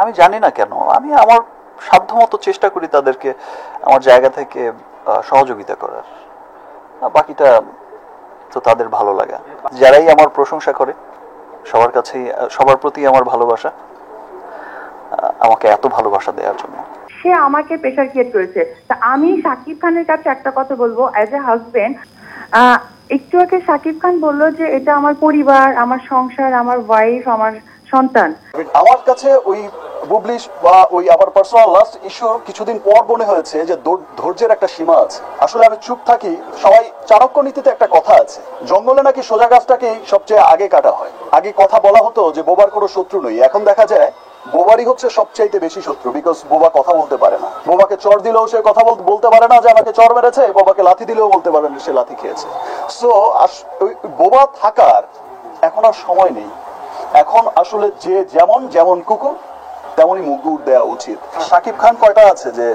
আমি জানি না কেন, আমি আমার সাধ্যমতো চেষ্টা করি তাদেরকে আমার জায়গা থেকে সহযোগিতা করার। বাকিটা তো তাদের ভালো লাগা। যারাই আমার প্রশংসা করে সবার কাছেই, সবার প্রতি আমার ভালোবাসা, আমাকে এত ভালোবাসা দেওয়ার জন্য। সে আমাকে প্রেশার ক্রিয়েট করেছে। তা আমি শাকিব খানের কাছে একটা কথা বলবো অ্যাজ এ হাজবেন্ড। একটু আগে শাকিব খান বললো যে এটা আমার পরিবার, আমার সংসার, আমার ওয়াইফ, আমার সন্তান। আমার কাছে ওই বুবলিশ বা ওই আবার পার্সোনাল লাস্ট ইস্যু কিছুদিন পর মনে হয়েছে যে ধৈর্যের একটা সীমা আছে। আসলে আমি চুপ থাকি, সবাই চাণক্য নীতিতে একটা কথা আছে, জঙ্গলে নাকি সোজা গাছটাকেই সবচেয়ে আগে কাটা হয়। আগে কথা বলা হতো যে বোবার কোনো শত্রু নই, এখন দেখা যায় বোবারই হচ্ছে সবচাইতে বেশি শত্রু, বিকজ বোবা কথা বলতে পারে না। বোবাকে চর দিলেও সে কথা বলতে পারে না যে আমাকে চর মেরেছে, বোবাকে লাথি দিলেও বলতে পারে না সে লাথি খেয়েছে। সো বোবা থাকার এখন আর সময় নেই। এখন আসলে যে যেমন যেমন কুকুর তেমনই মুগুর দেওয়া উচিত। শাকিব খান কয়টা আছে যে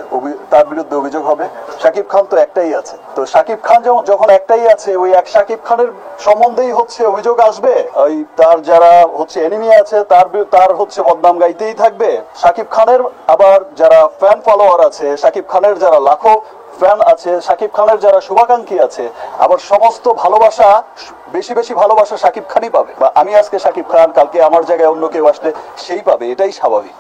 তার বিরুদ্ধে অভিযোগ হবে? শাকিব খান তো একটাই আছে। তো শাকিব খান যখন একটাই আছে, ওই এক শাকিব খানের সম্বন্ধেই হচ্ছে অভিযোগ আসবে। ওই তার যারা হচ্ছে এনিমি আছে তার হচ্ছে বদনাম গাইতেই থাকবে। শাকিব খানের আবার যারা ফ্যান ফলোয়ার আছে, শাকিব খানের যারা লাখো ফ্যান আছে, শাকিব খানের যারা শুভাকাঙ্ক্ষী আছে, আবার সমস্ত ভালোবাসা, বেশি বেশি ভালোবাসা শাকিব খানই পাবে। বা আমি আজকে শাকিব খান, কালকে আমার জায়গায় অন্য কেউ আসলে সেই পাবে, এটাই স্বাভাবিক।